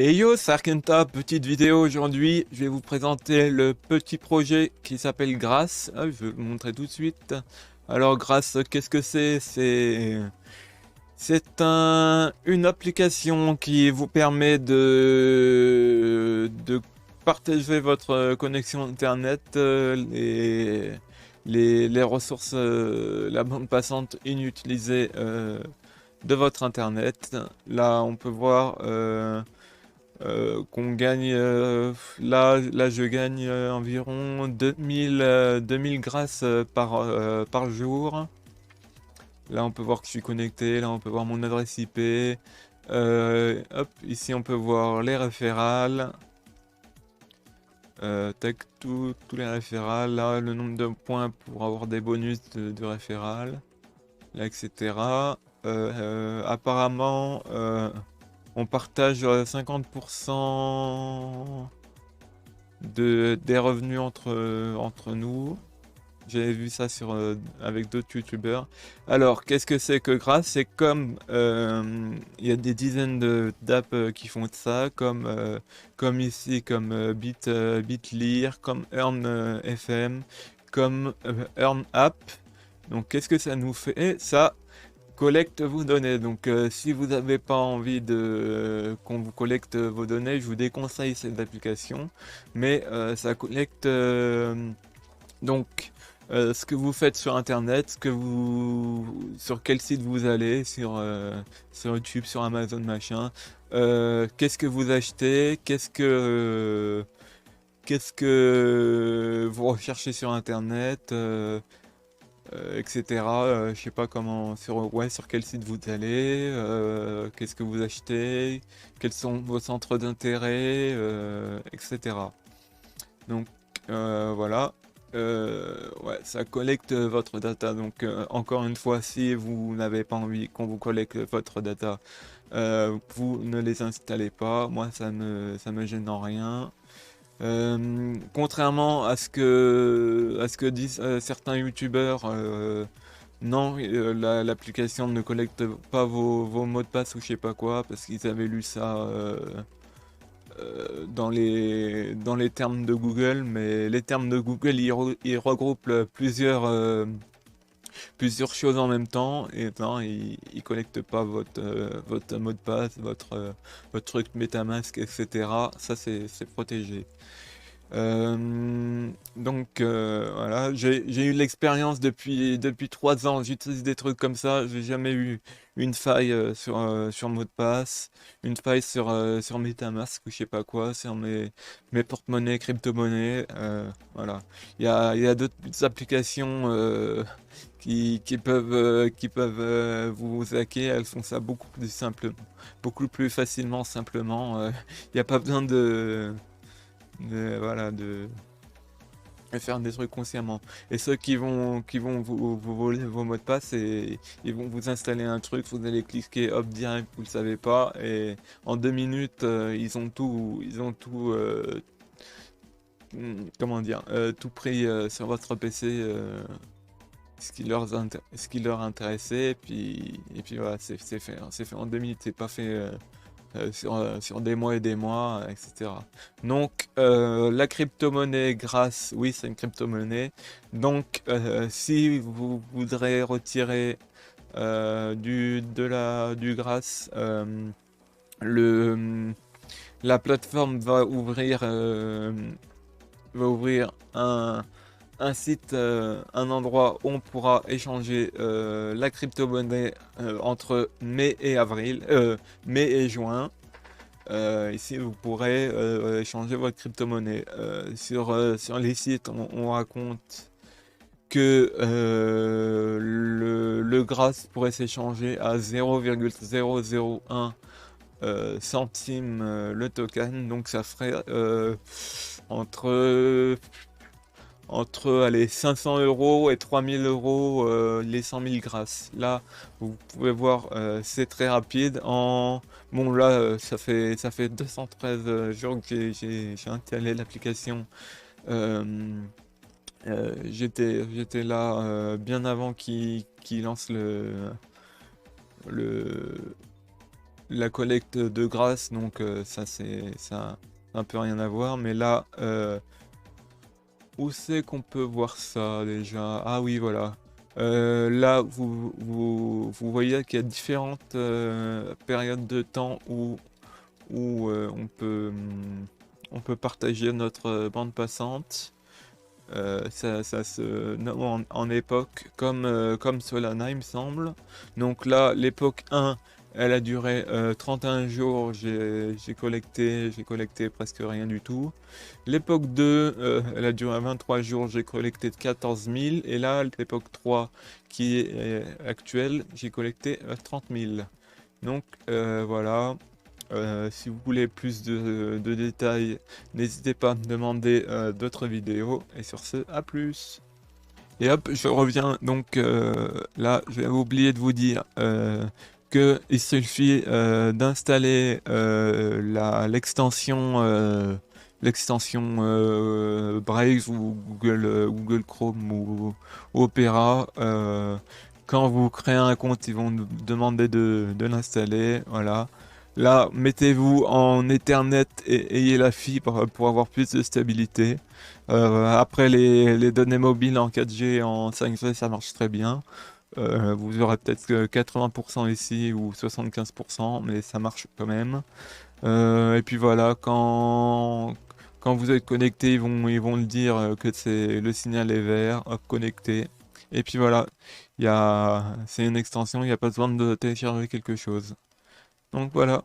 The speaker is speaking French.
Et yo, c'est Arkenta, petite vidéo aujourd'hui. Je vais vous présenter le petit projet qui s'appelle Grass. Ah, je vais vous montrer tout de suite. Alors, Grass, qu'est-ce que c'est? Une application qui vous permet de partager votre connexion Internet, les ressources, la bande passante inutilisée de votre Internet. Là, on peut voir qu'on gagne, là je gagne environ 2000 grâces par jour. Là on peut voir que je suis connecté, là on peut voir mon adresse IP. Hop, ici on peut voir les référals. Tac, tous les référals. Là le nombre de points pour avoir des bonus de référal. Là, etc. Apparemment, on partage 50% des revenus entre nous. J'avais vu ça avec d'autres youtubeurs. Alors, qu'est-ce que c'est que Grass? C'est comme il y a des dizaines d'apps qui font ça, comme ici, comme Bitly, comme Earn FM, comme Earn App. Donc, qu'est-ce que ça nous fait? Ça collecte vos données. Donc, si vous n'avez pas envie qu'on vous collecte vos données, je vous déconseille cette application. Mais ça collecte donc ce que vous faites sur Internet, sur quel site vous allez, sur YouTube, sur Amazon, machin. Qu'est-ce que vous achetez, qu'est-ce que vous recherchez sur Internet. Etc. Je sais pas comment, sur quel site vous allez, qu'est-ce que vous achetez, quels sont vos centres d'intérêt, etc. Donc voilà. Ouais, ça collecte votre data. Donc encore une fois, si vous n'avez pas envie qu'on vous collecte votre data, vous ne les installez pas. Moi, ça me gêne en rien. Contrairement à ce que disent certains youtubeurs, non, l'application ne collecte pas vos mots de passe ou je sais pas quoi, parce qu'ils avaient lu ça dans les termes de Google, mais les termes de Google, ils regroupent plusieurs choses en même temps, et non, ils collectent pas votre mot de passe, votre truc MetaMask, etc. Ça, c'est protégé. Donc voilà, j'ai eu l'expérience depuis 3 ans, j'utilise des trucs comme ça, j'ai jamais eu une faille sur mot de passe, une faille sur MetaMask ou je sais pas quoi, sur mes porte-monnaies, crypto-monnaies, voilà. Il y a d'autres applications qui peuvent vous hacker, elles font ça beaucoup plus simple, beaucoup plus facilement, simplement, il n'y a pas besoin voilà, de faire des trucs consciemment. Et ceux qui vont vous voler vos mots de passe, ils vont vous installer un truc, vous allez cliquer hop direct, vous le savez pas, et en 2 minutes, comment dire, tout pris sur votre PC, ce qui leur intéressait, et puis voilà, c'est fait, hein. C'est fait en 2 minutes, c'est pas fait sur des mois et des mois, etc. Donc, la crypto-monnaie grâce, oui, c'est une crypto-monnaie. Donc, si vous voudrez retirer du grâce, le, la plateforme va ouvrir un site, un endroit où on pourra échanger la crypto-monnaie entre mai et avril, mai et juin. Ici, vous pourrez échanger votre crypto-monnaie. Sur les sites, on raconte que le Grass pourrait s'échanger à 0,001 centimes le token. Donc ça ferait entre allez, 500 € et 3000 € les 100 000 grâces. Là, vous pouvez voir, c'est très rapide. Bon, là, ça fait 213 jours que j'ai installé l'application. Euh, j'étais là bien avant qu'il lance le, la collecte de grâce, donc ça a un peu rien à voir. Mais là, où c'est qu'on peut voir ça déjà? Ah oui, voilà. Là, vous voyez qu'il y a différentes périodes de temps où on peut partager notre bande passante. Ça se nomme en époque comme Solana, il me semble. Donc là, l'époque 1, elle a duré 31 jours, j'ai collecté presque rien du tout. L'époque 2, elle a duré 23 jours, j'ai collecté 14 000. Et là, l'époque 3, qui est actuelle, j'ai collecté 30 000. Donc voilà. Si vous voulez plus de détails, n'hésitez pas à me demander d'autres vidéos. Et sur ce, à plus. Et hop, je reviens. Donc là, j'ai oublié de vous dire que il suffit d'installer l'extension Brave ou Google Chrome ou Opera. Quand vous créez un compte, ils vont nous demander de l'installer. Voilà. Là, mettez-vous en Ethernet et ayez la fibre pour avoir plus de stabilité. Après, les données mobiles en 4G et en 5G, ça marche très bien. Vous aurez peut-être que 80% ici ou 75%, mais ça marche quand même. Et puis voilà, quand vous êtes connecté, ils vont le dire que le signal est vert, hop, connecté. Et puis voilà, c'est une extension, il n'y a pas besoin de télécharger quelque chose. Donc voilà.